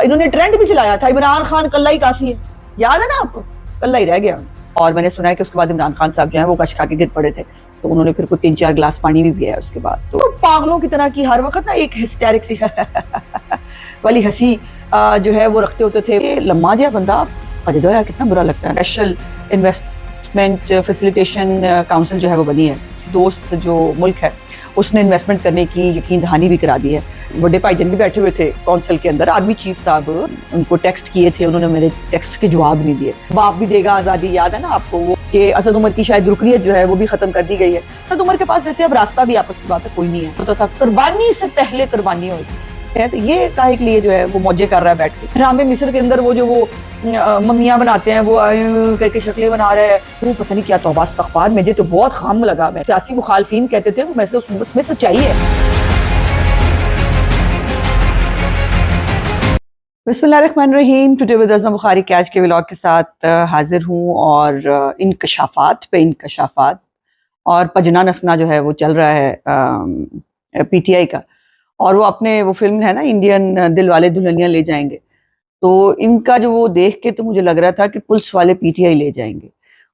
इन्होंने ट्रेंड भी चलाया था, इमरान खान कल्ला ही काफी है, याद है ना आपको, कल्ला ही रह गया। और मैंने सुना है कि उसके बाद इमरान खान साहब जो है वो कश खा के गिर पड़े थे, तो उन्होंने फिर कुछ 3-4 गिलास पानी भी पिया उसके बाद। तो पागलों की तरह की हर वक्त ना एक हिस्टेरिक सी वाली हंसी जो है वो रखते होते थे। लम्मा जिया बंदा अजय यार कितना बुरा लगता है। स्पेशल इन्वेस्टमेंट फैसिलिटेशन काउंसिल जो है वो बनी है, दोस्त जो मुल्क है उसने इन्वेस्टमेंट करने की यकीन दहानी भी करा दी है। बड़े भाईजान भी बैठे हुए थे काउंसिल के अंदर, आर्मी चीफ साहब उनको टेक्स्ट किए थे, उन्होंने मेरे टेक्स्ट के जवाब नहीं दिए। बाप भी देगा आज़ादी, याद है ना आपको वो कि असद उमर की शायद रुकनियत जो है वो भी खत्म कर दी गई है। असद उमर के पास वैसे अब रास्ता भी आपस की बात है कोई नहीं है, तो था कुर्बानी से पहले कुर्बानी होगी है, तो ये काहे के लिए जो है वो मौजे कर रहा है बैठ के। रामे मिस्र के अंदर वो जो वो मम्मियाँ बनाते हैं, वो करके शक्लें बना रहे हैं, वो पता नहीं क्या तौबा इस्तग़फ़ार, मुझे तो बहुत खाम लगा। मैं सियासी मुखालफिन कहते थे, वो उसमें सच्चाई है। बिस्मिल्लाहिर्रहमानिर्रहीम। टुडे विद अज़मा बुखारी के आज के व्लॉग के साथ हाजिर हूँ और इंकशाफात और पजना नसना जो है वो चल रहा है पीटीआई का, और वो अपने वो फिल्म है ना इंडियन दिल वाले दुल्हनिया ले जाएंगे, तो इनका जो वो देख के तो मुझे लग रहा था कि पुलिस वाले पीटीआई ले जाएंगे,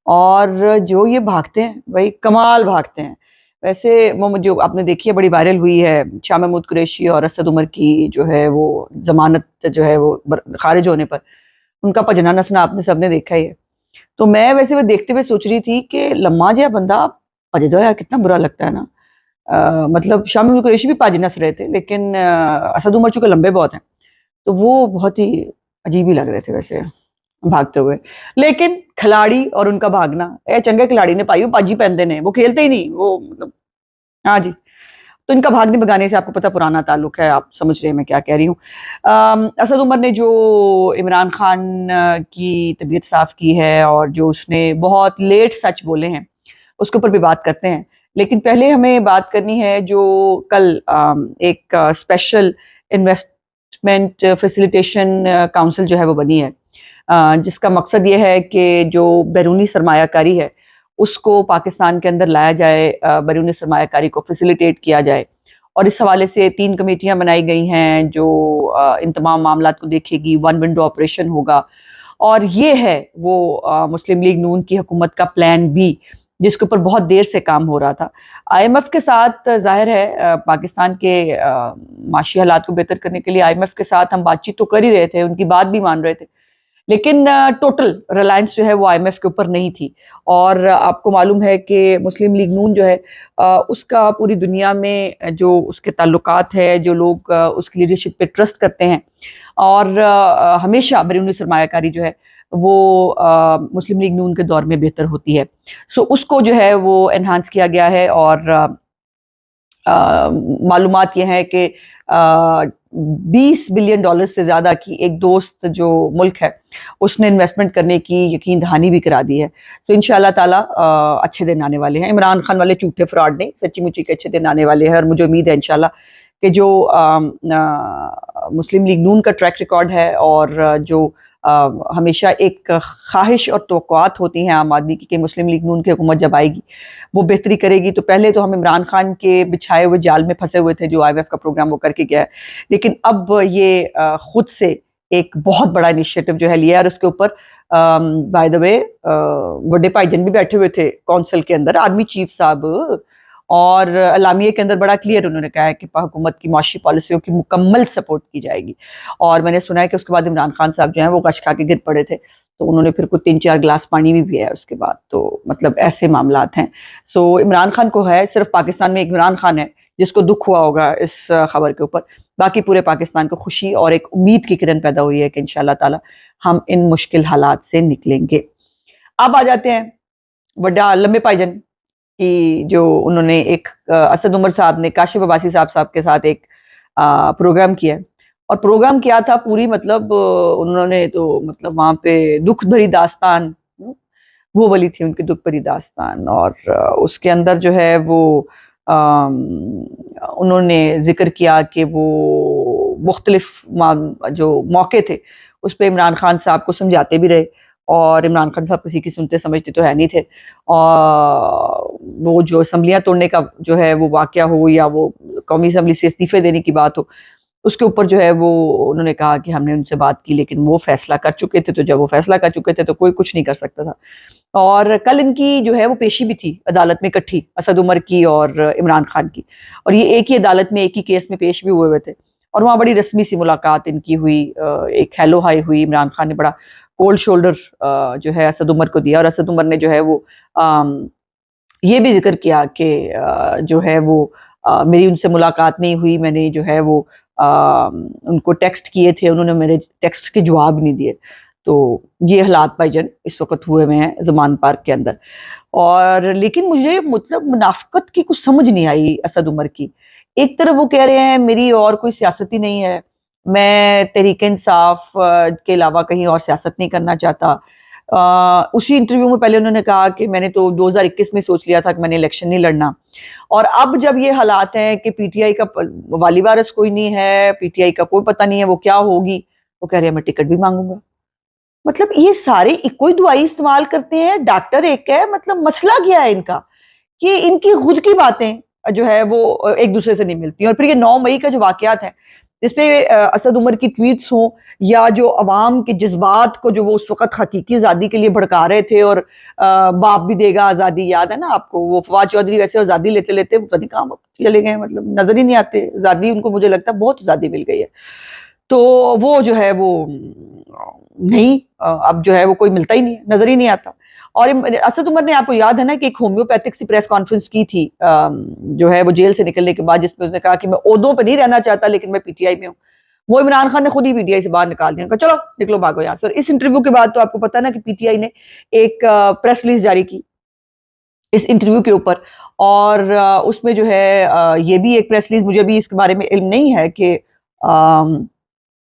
और जो ये भागते हैं भाई कमाल भागते हैं। वैसे वो जो आपने देखी है बड़ी वायरल हुई है शाह महमूद कुरैशी और असद उमर की जो है वो जमानत जो है वो खारिज होने पर उनका पजना नसना आपने सबने देखा ही है। तो मैं वैसे वो देखते हुए सोच रही थी कि लम्मा जिया बंदा पजदो यार कितना बुरा लगता है ना। मतलब शाह महमूद कुरैशी भी पाजी नस रहे थे, लेकिन असद उमर चूंकि लंबे बहुत हैं तो वो बहुत ही अजीब ही लग रहे थे वैसे भागते हुए। लेकिन खिलाड़ी और उनका भागना, चंगे खिलाड़ी ने पाई, वो पाजी पहनते ने, वो खेलते ही नहीं, वो मतलब हाँ जी। तो इनका भागने भगाने से आपको पता पुराना ताल्लुक है, आप समझ रहे हैं मैं क्या कह रही हूँ। असद उमर ने जो इमरान खान की तबीयत साफ की है और जो उसने बहुत लेट सच बोले हैं उसके ऊपर भी बात करते हैं, लेकिन पहले हमें बात करनी है जो कल एक स्पेशल इन्वेस्टमेंट फैसिलिटेशन काउंसिल जो है वो बनी है, जिसका मकसद ये है कि जो बैरूनी सरमायाकारी है उसको पाकिस्तान के अंदर लाया जाए, बैरूनी सरमायाकारी को फैसिलिटेट किया जाए। और इस हवाले से 3 कमेटियां बनाई गई हैं जो इन तमाम मामलात को देखेगी। 1 विंडो ऑपरेशन होगा, और ये है वो मुस्लिम लीग नून की हुकूमत का प्लान बी, जिसके ऊपर बहुत देर से काम हो रहा था। आईएमएफ के साथ जाहिर है पाकिस्तान के माशी हालात को बेहतर करने के लिए आईएमएफ के साथ हम बातचीत तो कर ही रहे थे, उनकी बात भी मान रहे थे, लेकिन टोटल रिलायंस जो है वो आईएमएफ के ऊपर नहीं थी। और आपको मालूम है कि मुस्लिम लीग नून जो है उसका पूरी दुनिया में जो उसके ताल्लुकात है, जो लोग उसकी लीडरशिप पे ट्रस्ट करते हैं, और हमेशा बैरूनी सरमायाकारी जो है वो मुस्लिम लीग नून के दौर में बेहतर होती है। सो उसको जो है वो एनहांस किया गया है, और मालूमात ये है कि 20 बिलियन डॉलर से ज़्यादा की एक दोस्त जो मुल्क है उसने इन्वेस्टमेंट करने की यकीन दहानी भी करा दी है। तो इंशाल्लाह ताला अच्छे दिन आने वाले हैं। इमरान खान वाले झूठे फ्रॉड नहीं, सच्ची मुच्ची के अच्छे दिन आने वाले हैं, और मुझे उम्मीद है इंशाल्लाह कि जो मुस्लिम लीग नून का ट्रैक रिकॉर्ड है और जो हमेशा एक ख्वाहिश और तवक्कुआत होती हैं आम आदमी की कि मुस्लिम लीग नून की हुकूमत जब आएगी वो बेहतरी करेगी। तो पहले तो हम इमरान खान के बिछाए हुए जाल में फंसे हुए थे जो आईएमएफ का प्रोग्राम वो करके गया है, लेकिन अब ये खुद से एक बहुत बड़ा इनिशिएटिव जो है लिया है, और उसके ऊपर बाय द वे बड़े भाईजान भी बैठे हुए थे काउंसिल के अंदर, आर्मी चीफ साहब, और अलामिया के अंदर बड़ा क्लियर उन्होंने कहा है कि हुकूमत की माशी पॉलिसियों की मुकम्मल सपोर्ट की जाएगी। और मैंने सुना है कि उसके बाद इमरान खान साहब जो हैं वो गश खा के गिर पड़े थे, तो उन्होंने फिर कुछ 3-4 गिलास पानी भी पिया है उसके बाद। तो मतलब ऐसे मामलात हैं। सो इमरान खान को है, सिर्फ पाकिस्तान में एक इमरान खान है जिसको दुख हुआ होगा इस खबर के ऊपर, बाकी पूरे पाकिस्तान को खुशी और एक उम्मीद की किरण पैदा हुई है कि इंशाल्लाह ताला हम इन मुश्किल हालात से निकलेंगे। अब आ जाते हैं बड़ा लंबे भाईजान कि जो उन्होंने एक असद उमर साहब ने काशिफ अब्बासी साहब के साथ एक प्रोग्राम किया, और प्रोग्राम किया था पूरी मतलब उन्होंने तो मतलब वहाँ पे दुख भरी दास्तान, वो वाली थी उनकी दुख भरी दास्तान, और उसके अंदर जो है वो उन्होंने जिक्र किया कि वो मुख्तलिफ जो मौके थे उस पर इमरान खान साहब को समझाते भी रहे, और इमरान खान साहब किसी की सुनते समझते तो है नहीं थे। और वो जो असम्बलियाँ तोड़ने का जो है वो वाकया हो, या वो कौमी असम्बली से इस्तीफे देने की बात हो, उसके ऊपर जो है वो उन्होंने कहा कि हमने उनसे बात की लेकिन वो फैसला कर चुके थे, तो जब वो फैसला कर चुके थे तो कोई कुछ नहीं कर सकता था। और कल इनकी जो है वो पेशी भी थी अदालत में इकट्ठी, असद उमर की और इमरान खान की, और ये एक ही अदालत में एक ही केस में पेश भी हुए हुए थे। और वहाँ बड़ी रस्मी सी मुलाकात इनकी हुई, एक हेलो हाय हुई। इमरान खान ने बड़ा कोल्ड शोल्डर जो है असद उमर को दिया, और असद उमर ने जो है वो ये भी जिक्र किया कि जो है वो मेरी उनसे मुलाकात नहीं हुई, मैंने जो है वो उनको टेक्स्ट किए थे, उन्होंने मेरे टेक्स्ट के जवाब नहीं दिए। तो ये हालात भाईजान इस वक्त हुए हुए हैं जमान पार्क के अंदर। और लेकिन मुझे मतलब मुनाफकत की कुछ समझ नहीं आई असद उमर की। एक तरफ वो कह रहे हैं मेरी और कोई सियासत ही नहीं है, मैं तहरीक इंसाफ के अलावा कहीं और सियासत नहीं करना चाहता। उसी इंटरव्यू में पहले उन्होंने कहा कि मैंने तो 2021 में सोच लिया था कि मैंने इलेक्शन नहीं लड़ना, और अब जब ये हालात हैं कि पीटीआई का वाली वारिस कोई नहीं है, पीटीआई का कोई पता नहीं है वो क्या होगी, वो कह रहे हैं मैं टिकट भी मांगूंगा। मतलब ये सारे इको ही दुआई इस्तेमाल करते हैं, डॉक्टर एक है, मतलब मसला क्या है इनका कि इनकी खुद की बातें जो है वो एक दूसरे से नहीं मिलती। और फिर ये 9 मई का जो वाकयात है जिसपे असद उमर की ट्वीट्स हों या जो अवाम के जज्बात को जो वो उस वक्त हकीकी आज़ादी के लिए भड़का रहे थे, और बाप भी देगा आज़ादी, याद है ना आपको, वो फवाद चौधरी वैसे आज़ादी लेते लेते पता नहीं कहाँ चले गए, मतलब नजर ही नहीं आते। आज़ादी उनको मुझे लगता है बहुत आज़ादी मिल गई है, तो वो जो है वो नहीं, अब जो है वो कोई मिलता ही नहीं है, नजर ही नहीं आता। और असद उमर ने, आपको याद है ना कि एक होम्योपैथिक सी प्रेस कॉन्फ्रेंस की थी जो है वो जेल से निकलने के बाद, जिसमें उसने कहा कि मैं ओहदों पे नहीं रहना चाहता लेकिन मैं पीटीआई में हूँ। वो इमरान खान ने खुद ही पीटीआई से बाहर निकाल दिया, चलो निकलो भागो यहाँ से। और इस इंटरव्यू के बाद तो आपको पता है ना कि पीटीआई ने एक प्रेस रिलीज जारी की इस इंटरव्यू के ऊपर, और उसमें जो है ये भी एक प्रेस रिलीज, मुझे अभी इसके बारे में इल्म नहीं है कि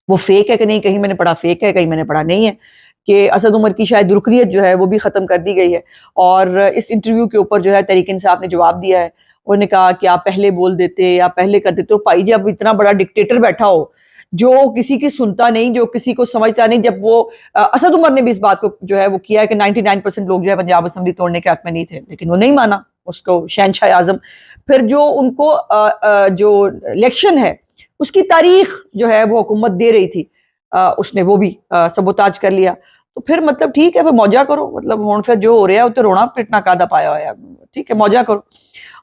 वो फेक है कि नहीं, कहीं मैंने पढ़ा फेक है, कहीं मैंने पढ़ा नहीं है, कि असद उमर की शायद रुकनियत जो है वो भी खत्म कर दी गई है। और इस इंटरव्यू के ऊपर जो है तहरीक इंसाफ ने जवाब दिया है, उन्होंने कहा कि आप पहले बोल देते या पहले कर देते। तो भाई जब इतना बड़ा डिक्टेटर बैठा हो जो किसी की सुनता नहीं, जो किसी को समझता नहीं, जब वो असद उमर ने भी इस बात को जो है वो किया है कि 99% लोग जो है पंजाब असम्बली तोड़ने के हक में नहीं थे, लेकिन वो नहीं माना उसको शहनशाह आजम। फिर जो उनको जो इलेक्शन है उसकी तारीख जो है वो हुकूमत दे रही थी, उसने वो भी सबोताज कर लिया। तो फिर मतलब ठीक है, फिर मौजा करो, मतलब हुण फिर जो हो रहा है तो रोना पिटना कादा पाया हुआ है, ठीक है मौजा करो।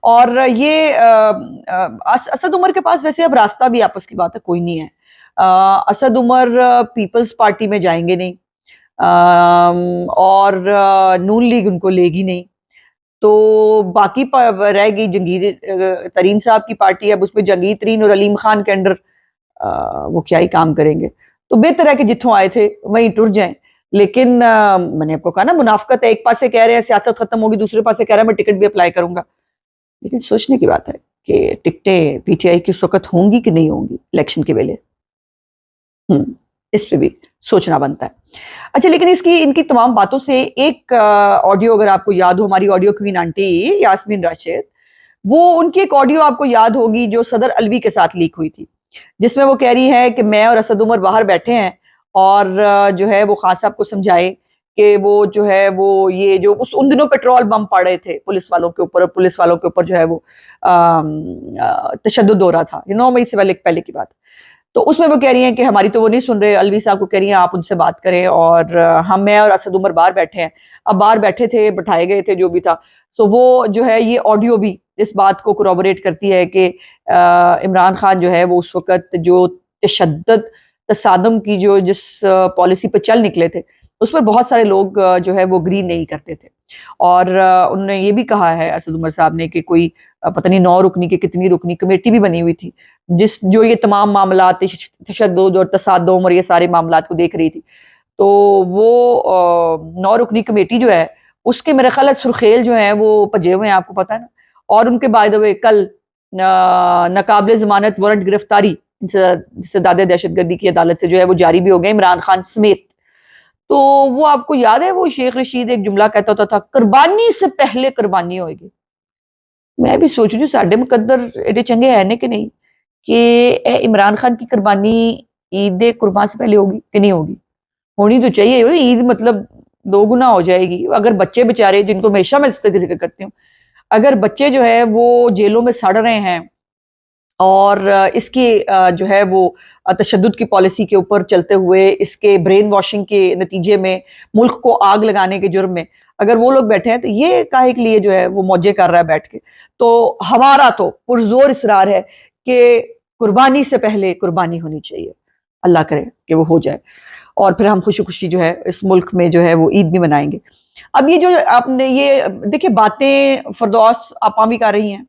और ये असद उमर के पास वैसे अब रास्ता भी, आपस की बात है, कोई नहीं है। असद उमर पीपल्स पार्टी में जाएंगे नहीं, और नून लीग उनको लेगी नहीं, तो बाकी रह गई जंगीर तरीन साहब की पार्टी। अब उसमें जंगीर तरीन और अलीम खान के अंडर वो क्या ही काम करेंगे, तो बेहतर है कि जितों आए थे वहीं टुर जाएं। लेकिन मैंने आपको कहा ना मुनाफकत है, एक पासे कह रहे हैं सियासत खत्म होगी, दूसरे पासे कह रहा है मैं टिकट भी अप्लाई करूंगा। लेकिन सोचने की बात है कि टिकटें पीटीआई की उस वक्त होंगी कि नहीं होंगी इलेक्शन के वेले, इस पे भी सोचना बनता है। अच्छा, लेकिन इसकी इनकी तमाम बातों से एक ऑडियो अगर आपको याद हो, हमारी audio queen aunty Yasmin Rashid, वो उनकी एक ऑडियो आपको याद होगी जो सदर अलवी के साथ लीक हुई थी, जिसमें वो कह रही है कि मैं और असद उमर बाहर बैठे हैं और जो है वो खान साहब को समझाए कि वो जो है वो ये जो उन दिनों पेट्रोल बम पड़ रहे थे पुलिस वालों के ऊपर, और पुलिस वालों के ऊपर जो है वो तशद्दुद हो रहा था, 9 मई से पहले की बात। तो उसमें वो कह रही हैं कि हमारी तो वो नहीं सुन रहे, अलवी साहब को कह रही हैं आप उनसे बात करें, और मैं और असद उमर बाहर बैठे हैं। अब बाहर बैठे थे, बैठाए गए थे, जो भी था। सो वो जो है ये ऑडियो भी इस बात को कोरोबोरेट करती है कि इमरान खान जो है वो उस वक्त जो तशद्दुद तसादम की जो जिस पॉलिसी पर चल निकले थे, उस पर बहुत सारे लोग जो है वो अग्री नहीं करते थे। और उन्होंने ये भी कहा है असद उमर साहब ने कि कोई पता नहीं 9 रुकनी की कितनी रुकनी कमेटी भी बनी हुई थी जिस जो ये तमाम मामला तशद्दुद और तसादुम और ये सारे मामला को देख रही थी। तो वो 9 रुकनी कमेटी जो है उसके मेरे ख्याल सुर्खेल जो है वो भजे हुए हैं, आपको पता है ना। और उनके बाय द वे कल नाकाबिले जमानत वारंट गिरफ्तारी दादे दहशतगर्दी की अदालत से जो है वो जारी भी हो गए इमरान खान समेत। तो वो आपको याद है वो शेख रशीद एक जुमला कहता होता था, कुर्बानी से पहले कुर्बानी होगी। मैं भी सोच रही हूँ साडे मुकद्दर एडे चंगे है ने कि नहीं, कि इमरान खान की कुर्बानी ईद कुर्बान से पहले होगी कि नहीं होगी। होनी तो चाहिए, ईद मतलब 2 गुना हो जाएगी। अगर बच्चे बेचारे, जिनको हमेशा मैं जिक्र करती हूँ, अगर बच्चे जो है वो जेलों में सड़ रहे हैं और इसकी जो है वो तशद्दुद की पॉलिसी के ऊपर चलते हुए, इसके ब्रेन वॉशिंग के नतीजे में, मुल्क को आग लगाने के जुर्म में अगर वो लोग बैठे हैं, तो ये काहे के लिए जो है वो मौजे कर रहा है बैठ के। तो हमारा तो पुरजोर इसरार है कि कुर्बानी से पहले कुर्बानी होनी चाहिए। अल्लाह करे कि वो हो जाए और फिर हम खुशी खुशी जो है इस मुल्क में जो है वो ईद भी मनाएंगे। अब ये जो आपने ये देखिए बातें फरदौस आपा भी कर रही हैं,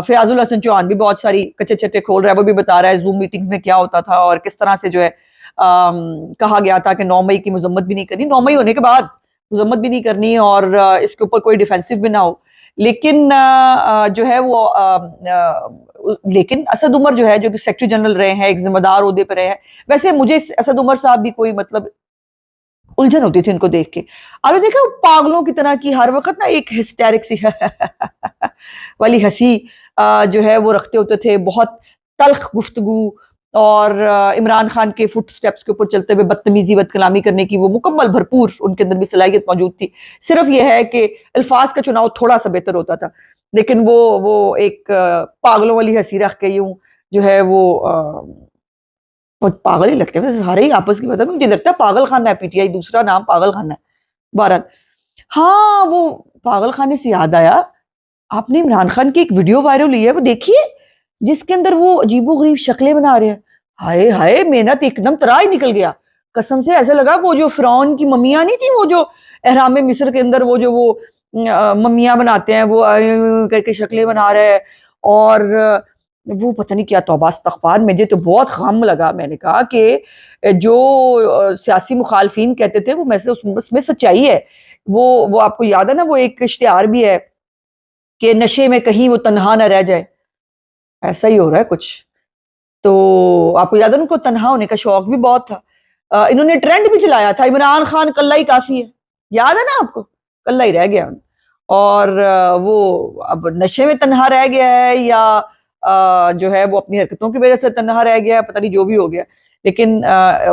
फयाजुल हसन चौहान भी बहुत सारी कच्चे चट्टे खोल रहा है, वो भी बता रहा है जूम मीटिंग्स में क्या होता था और किस तरह से जो है कहा गया था कि 9 मई की मजम्मत भी नहीं करनी, 9 मई होने के बाद मजम्मत भी नहीं करनी और इसके ऊपर कोई डिफेंसिव भी ना हो। लेकिन जो है वो लेकिन असद उमर जो है, जो कि सेक्रेटरी जनरल रहे हैं, एक जिम्मेदार ओहदे पर रहे हैं, वैसे मुझे असद उमर साहब भी कोई मतलब उलझन होती थी उनको देख के। आपने देखा पागलों की तरह की हर वक्त ना एक हिस्टेरिक सी वाली हंसी जो है वो रखते होते थे, बहुत तल्ख गुफ्तगू और इमरान खान के फुट स्टेप्स के ऊपर चलते हुए बदतमीजी बदकलामी करने की वो मुकम्मल भरपूर उनके अंदर भी सलाहियत मौजूद थी। सिर्फ ये है कि अल्फाज का चुनाव थोड़ा सा बेहतर होता था, लेकिन वो एक पागलों वाली हंसी रख के यूं जो है वो बहुत पागल ही लगते हैं सारे ही आपस की, मतलब मुझे लगता है पागल खाना है पीटीआई, दूसरा नाम पागल खाना है। बहरहाल हाँ, वो पागल खाने से याद आया, आपने इमरान खान की एक वीडियो वायरल हुई है वो देखिए, जिसके अंदर वो अजीबो गरीब शक्लें बना रहे हैं। हाय हाय, मेहनत एकदम तरा ही निकल गया कसम से। ऐसा लगा वो जो फिरौन की मम्मियां नहीं थी, वो जो एहराम मिस्र के अंदर वो जो वो मम्मियां बनाते हैं, वो करके शक्लें बना रहे हैं। और वो पता नहीं क्या तौबा इस्तग़फ़ार, मुझे तो बहुत गम लगा। मैंने कहा कि जो सियासी मुखालफिन कहते थे वो उसमें सच्चाई है। वो आपको याद है ना, वो एक इश्तिहार भी है कि नशे में कहीं वो तन्हा न रह जाए, ऐसा ही हो रहा है कुछ। तो आपको याद है उनको तन्हा होने का शौक भी बहुत था। इन्होंने ट्रेंड भी चलाया था, इमरान खान कल्ला ही काफी है, याद है ना आपको? कल्ला ही रह गया। और वो अब नशे में तन्हा रह गया है या जो है वो अपनी हरकतों की वजह से तन्हा रह गया है, पता नहीं जो भी हो गया। लेकिन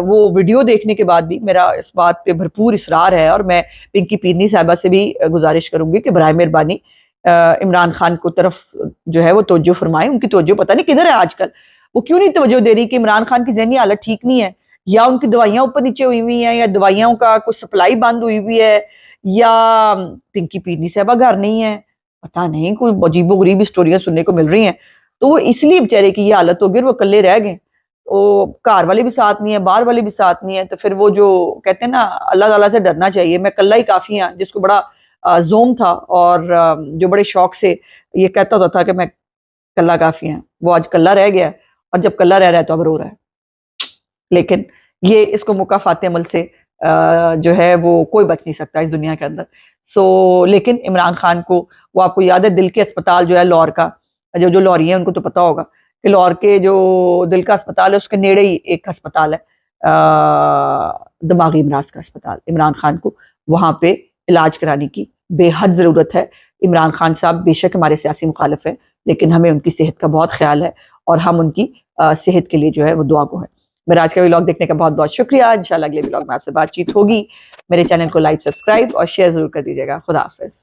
वो वीडियो देखने के बाद भी मेरा इस बात पे भरपूर इसरार है और मैं पिंकी पीरनी साहिबा से भी गुजारिश करूंगी कि बराए मेहरबानी इमरान खान को तरफ जो है वो तवज्जो फरमाएं। उनकी तवज्जो पता नहीं किधर है आजकल, वो क्यों नहीं तवज्जो दे रही कि इमरान खान की ज़हनी हालत ठीक नहीं है, या उनकी दवाइयां ऊपर नीचे हुई हुई हैं, या दवाइयों का कुछ सप्लाई बंद हुई हुई है, या पिंकी पीरनी साहिबा घर नहीं है, पता नहीं, कोई अजीबो गरीब स्टोरियां सुनने को मिल रही हैं। तो वो इसलिए बेचारे की ये हालत हो गई, वो अकेले रह गए। वो घर वाले भी साथ नहीं है, बाहर वाले भी साथ नहीं है, तो फिर वो जो कहते हैं ना अल्लाह ताला से डरना चाहिए, मैं कल्ला ही काफी हाँ, जिसको बड़ा जोम था और जो बड़े शौक से ये कहता होता था कि मैं कल्ला काफी है, वो आज कल्ला रह गया है, और जब कल्ला रह रहा है तो अब रो रहा है। लेकिन ये इसको मुकाफात अमल से जो है वो कोई बच नहीं सकता इस दुनिया के अंदर। लेकिन इमरान खान को, वो आपको याद है दिल के अस्पताल जो है लाहौर का, जो लाहौरी हैं उनको तो पता होगा कि लाहौर के जो दिल का अस्पताल है उसके नेड़े ही एक अस्पताल है, दिमागी इमराज का अस्पताल। इमरान खान को वहां पे इलाज कराने की बेहद जरूरत है। इमरान खान साहब बेशक हमारे सियासी मुखालिफ है, लेकिन हमें उनकी सेहत का बहुत ख्याल है और हम उनकी सेहत के लिए जो है वो दुआ गो है। मेरा आज का व्लॉग देखने का बहुत बहुत शुक्रिया। इंशाल्लाह अगले व्लॉग में आपसे बातचीत होगी। मेरे चैनल को लाइक, सब्सक्राइब और शेयर जरूर कर दीजिएगा। खुदा हाफिज।